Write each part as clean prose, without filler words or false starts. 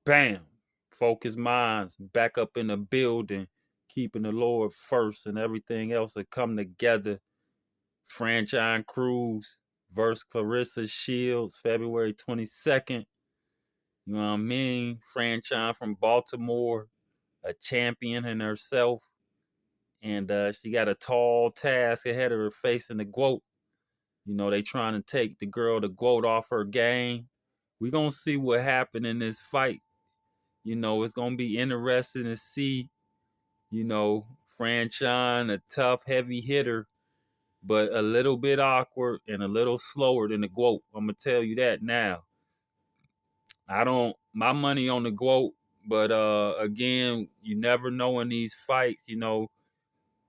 bam, focus minds back up in the building, keeping the Lord first, and everything else will come together. Franchon Cruz versus Clarissa Shields, February 22nd. You know what I mean? Franchon from Baltimore, a champion in herself. And she got a tall task ahead of her facing the GOAT. You know, they trying to take the girl, the GOAT, off her game. We going to see what happened in this fight. You know, it's going to be interesting to see, you know, Franchon, a tough, heavy hitter, but a little bit awkward and a little slower than the GOAT. I'm going to tell you that now. My money on the GOAT, but again, you never know in these fights, you know,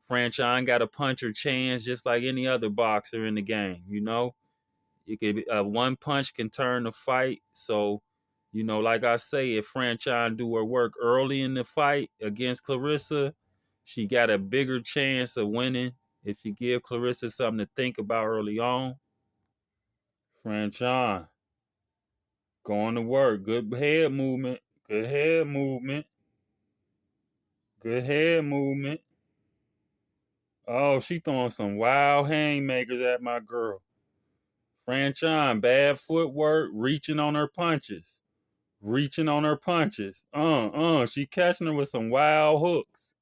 Franchon got a puncher chance just like any other boxer in the game, you know? You could one punch can turn the fight. So, you know, like I say, if Franchon do her work early in the fight against Clarissa, she got a bigger chance of winning if she give Clarissa something to think about early on. Franchon going to work. Good head movement. Good head movement. Good head movement. Oh, she throwing some wild haymakers at my girl. Franchon, bad footwork, reaching on her punches. Reaching on her punches. She catching her with some wild hooks.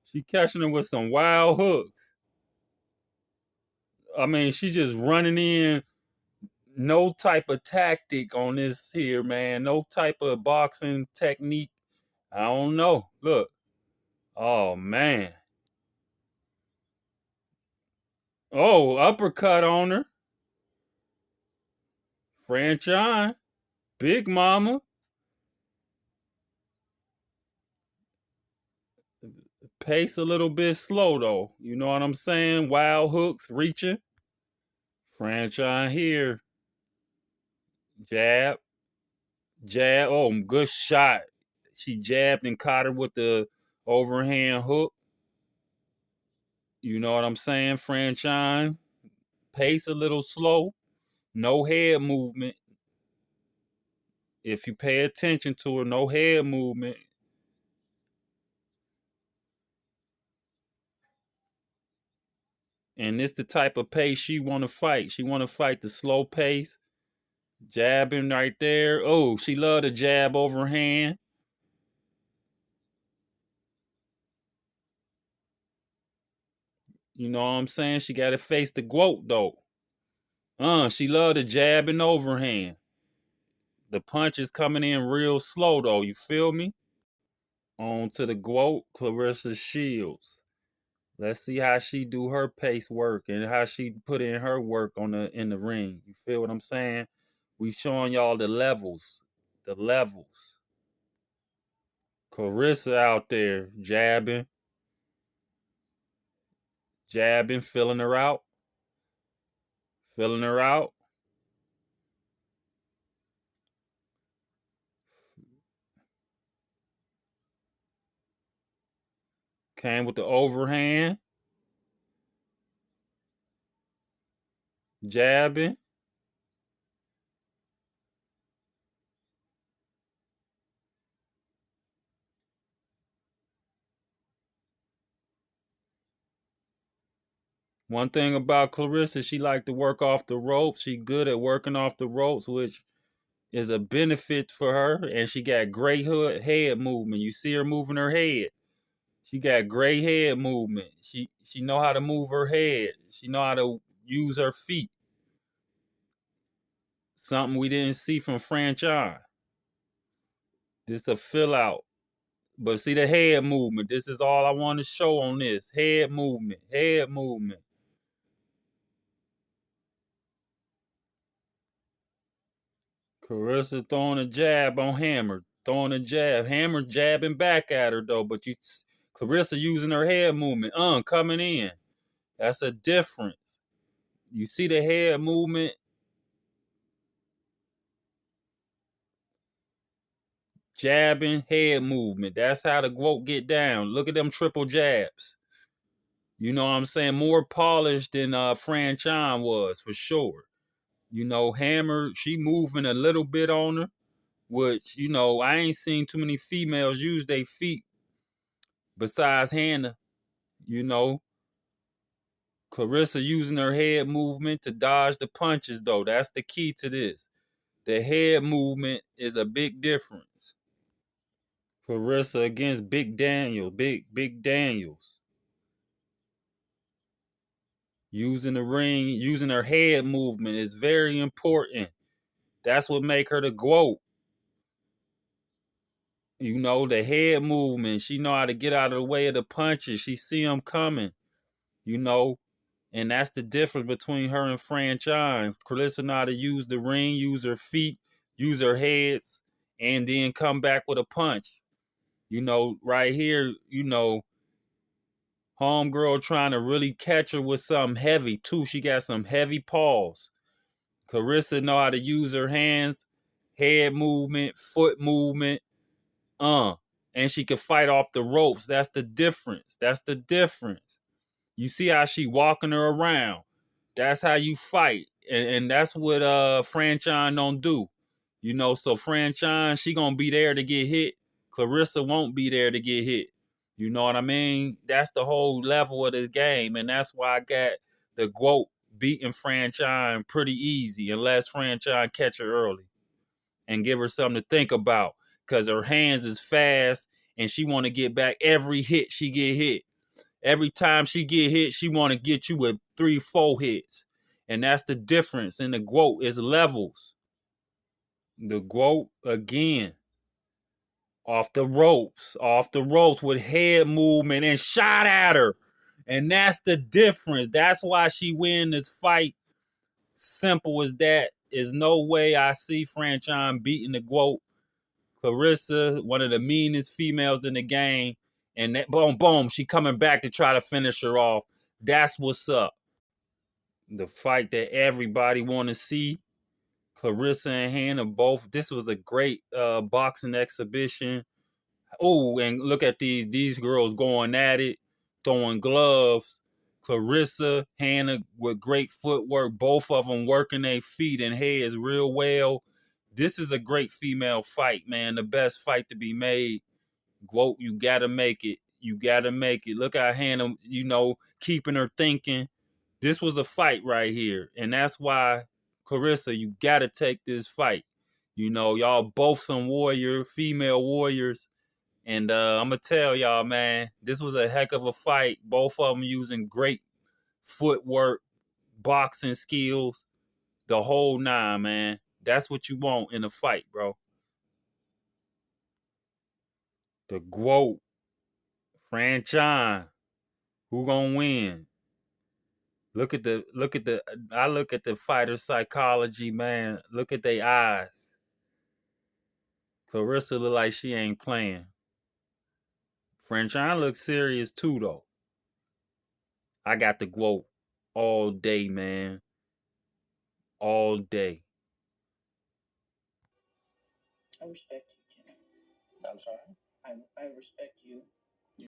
She catching her with some wild hooks. I mean, she just running in, no type of tactic on this here, man. No type of boxing technique. I don't know. Look. Oh, man. Oh, uppercut on her. Franchon. Big mama. Pace a little bit slow, though. You know what I'm saying? Wild hooks, reaching. Franchon here. Jab. Jab. Oh, good shot. She jabbed and caught her with the overhand hook. You know what I'm saying? Franchon. Pace a little slow. No head movement. If you pay attention to her, no head movement. And it's the type of pace she want to fight. She want to fight the slow pace. Jabbing right there. Oh, she love to jab overhand. You know what I'm saying? She got to face the GOAT, though. She love to jab and overhand. The punch is coming in real slow, though. You feel me? On to the GOAT, Clarissa Shields. Let's see how she do her pace work and how she put in her work in the ring. You feel what I'm saying? We showing y'all the levels. The levels. Clarissa out there jabbing, jabbing, filling her out, filling her out. Came with the overhand, jabbing. One thing about Clarissa, she like to work off the ropes. She good at working off the ropes, which is a benefit for her. And she got great head movement. You see her moving her head. She got great head movement. She know how to move her head. She know how to use her feet. Something we didn't see from Franchon. This a fill out. But see the head movement. This is all I want to show on this. Head movement. Head movement. Clarissa throwing a jab on Hammer. Throwing a jab. Hammer jabbing back at her though. But Clarissa using her head movement. Coming in. That's a difference. You see the head movement. Jabbing, head movement. That's how the GOAT get down. Look at them triple jabs. You know what I'm saying? More polished than Franchon was, for sure. You know, Hammer, she moving a little bit on her which, you know, I ain't seen too many females use their feet besides Hannah. You know, Clarissa using her head movement to dodge the punches, though. That's the key to this. The head movement is a big difference. Clarissa against Big Daniels. Using the ring, using her head movement is very important. That's what make her the GOAT. You know, the head movement. She know how to get out of the way of the punches. She see them coming, you know. And that's the difference between her and Franchon. Clarissa know how to use the ring, use her feet, use her heads, and then come back with a punch. You know, right here, you know, homegirl trying to really catch her with something heavy, too. She got some heavy paws. Clarissa know how to use her hands, head movement, foot movement, and she can fight off the ropes. That's the difference. That's the difference. You see how she walking her around. That's how you fight. And that's what Franchon don't do. You know, so Franchon, she gonna be there to get hit. Clarissa won't be there to get hit. You know what I mean? That's the whole level of this game. And that's why I got the GOAT beating Franchon pretty easy, unless Franchon catch her early and give her something to think about. Cause her hands is fast and she wanna get back every hit she get hit. Every time she get hit, she want to get you with 3, 4 hits. And that's the difference in the GOAT is levels. The GOAT, again, off the ropes with head movement and shot at her. And that's the difference. That's why she win this fight. Simple as that. There's no way I see Franchon beating the GOAT. Clarissa, one of the meanest females in the game. And that boom, boom, she coming back to try to finish her off. That's what's up. The fight that everybody want to see. Clarissa and Hannah both. This was a great boxing exhibition. Oh, and look at these girls going at it, throwing gloves. Clarissa, Hannah with great footwork. Both of them working their feet and heads real well. This is a great female fight, man. The best fight to be made. GOAT, you gotta make it. You gotta make it. Look how Hannah, you know, keeping her thinking. This was a fight right here. And that's why, Clarissa, you gotta take this fight. You know, y'all both some female warriors. And I'm gonna tell y'all, man, this was a heck of a fight. Both of them using great footwork, boxing skills, the whole nine, man. That's what you want in a fight, bro. The GOAT, Franchon, who gonna win? I look at the fighter psychology, man. Look at their eyes. Clarissa look like she ain't playing. Franchon looks serious too, though. I got the GOAT all day, man. All day.